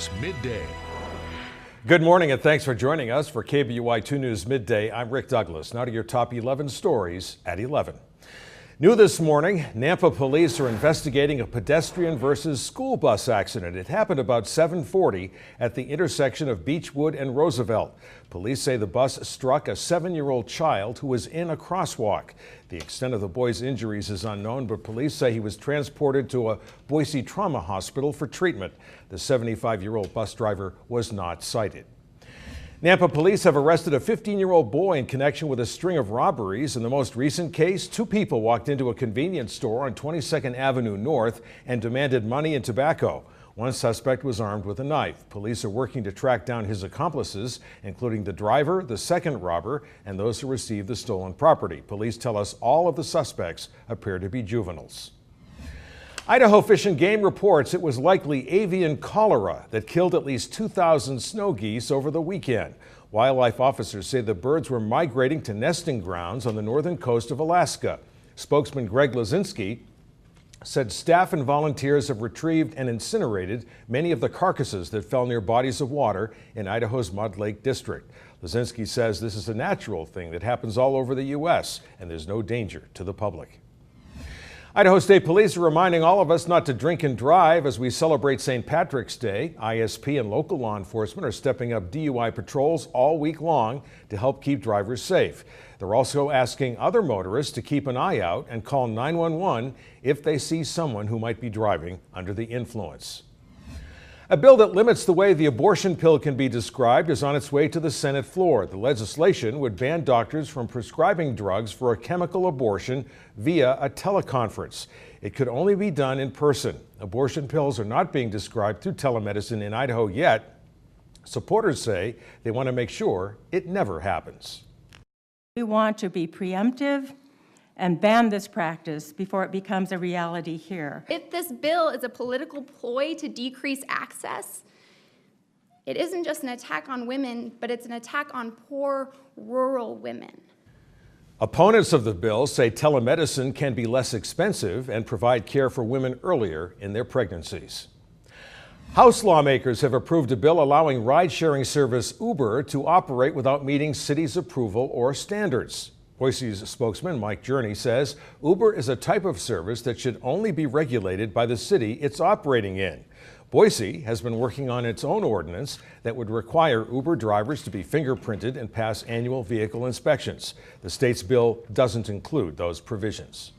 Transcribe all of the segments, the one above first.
News Midday. Good morning and thanks for joining us for KBUI 2 News Midday. I'm Rick Douglas. Now to your top 11 stories at 11. New this morning, Nampa police are investigating a pedestrian versus school bus accident. It happened about 7:40 at the intersection of Beechwood and Roosevelt. Police say the bus struck a 7-year-old child who was in a crosswalk. The extent of the boy's injuries is unknown, but police say he was transported to a Boise trauma hospital for treatment. The 75-year-old bus driver was not cited. Nampa police have arrested a 15-year-old boy in connection with a string of robberies. In the most recent case, 2 people walked into a convenience store on 22nd Avenue North and demanded money and tobacco. One suspect was armed with a knife. Police are working to track down his accomplices, including the driver, the second robber, and those who received the stolen property. Police tell us all of the suspects appear to be juveniles. Idaho Fish and Game reports it was likely avian cholera that killed at least 2,000 snow geese over the weekend. Wildlife officers say the birds were migrating to nesting grounds on the northern coast of Alaska. Spokesman Greg Lazinski said staff and volunteers have retrieved and incinerated many of the carcasses that fell near bodies of water in Idaho's Mud Lake district. Lazinski says this is a natural thing that happens all over the U.S. and there's no danger to the public. Idaho State Police are reminding all of us not to drink and drive as we celebrate St. Patrick's Day. ISP and local law enforcement are stepping up DUI patrols all week long to help keep drivers safe. They're also asking other motorists to keep an eye out and call 911 if they see someone who might be driving under the influence. A bill that limits the way the abortion pill can be described is on its way to the Senate floor. The legislation would ban doctors from prescribing drugs for a chemical abortion via a teleconference. It could only be done in person. Abortion pills are not being described through telemedicine in Idaho yet. Supporters say they want to make sure it never happens. We want to be preemptive and ban this practice before it becomes a reality here. If this bill is a political ploy to decrease access, it isn't just an attack on women, but it's an attack on poor rural women. Opponents of the bill say telemedicine can be less expensive and provide care for women earlier in their pregnancies. House lawmakers have approved a bill allowing ride-sharing service Uber to operate without meeting city's approval or standards. Boise's spokesman, Mike Journey, says Uber is a type of service that should only be regulated by the city it's operating in. Boise has been working on its own ordinance that would require Uber drivers to be fingerprinted and pass annual vehicle inspections. The state's bill doesn't include those provisions.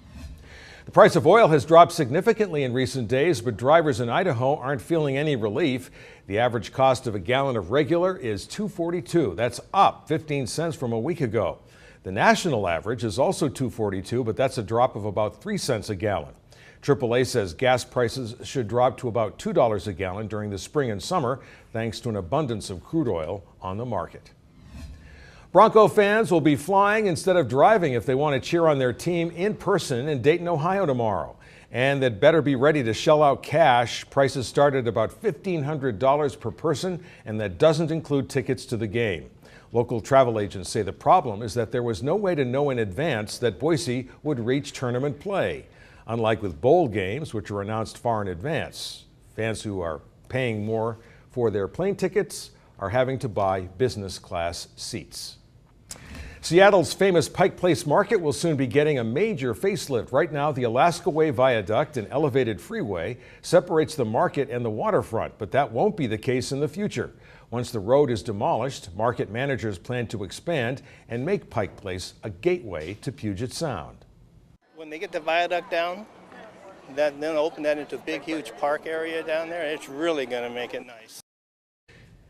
The price of oil has dropped significantly in recent days, but drivers in Idaho aren't feeling any relief. The average cost of a gallon of regular is $2.42. That's up 15 cents from a week ago. The national average is also $2.42, but that's a drop of about 3 cents a gallon. AAA says gas prices should drop to about $2 a gallon during the spring and summer, thanks to an abundance of crude oil on the market. Bronco fans will be flying instead of driving if they want to cheer on their team in person in Dayton, Ohio tomorrow. And they'd better be ready to shell out cash. Prices start at about $1,500 per person, and that doesn't include tickets to the game. Local travel agents say the problem is that there was no way to know in advance that Boise would reach tournament play. Unlike with bowl games, which are announced far in advance, fans who are paying more for their plane tickets are having to buy business class seats. Seattle's famous Pike Place Market will soon be getting a major facelift. Right now, the Alaska Way Viaduct, an elevated freeway, separates the market and the waterfront, but that won't be the case in the future. Once the road is demolished, market managers plan to expand and make Pike Place a gateway to Puget Sound. When they get the viaduct down, then open that into a big, huge park area down there, it's really going to make it nice.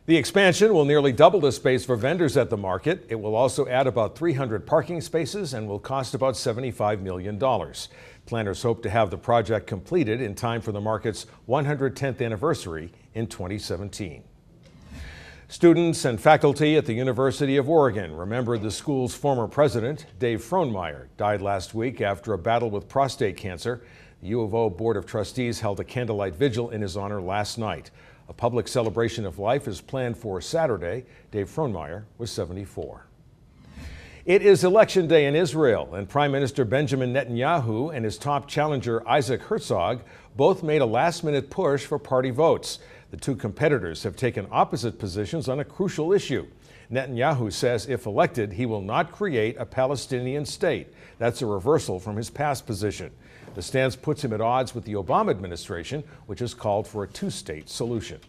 The expansion will nearly double the space for vendors at the market. It will also add about 300 parking spaces and will cost about $75 million. Planners hope to have the project completed in time for the market's 110th anniversary in 2017. Students and faculty at the University of Oregon remember the school's former president, Dave Frohnmeyer, died last week after a battle with prostate cancer. The U of O Board of Trustees held a candlelight vigil in his honor last night. A public celebration of life is planned for Saturday. Dave Frohnmeyer was 74. It is Election Day in Israel, and Prime Minister Benjamin Netanyahu and his top challenger Isaac Herzog both made a last-minute push for party votes. The two competitors have taken opposite positions on a crucial issue. Netanyahu says if elected, he will not create a Palestinian state. That's a reversal from his past position. The stance puts him at odds with the Obama administration, which has called for a two-state solution.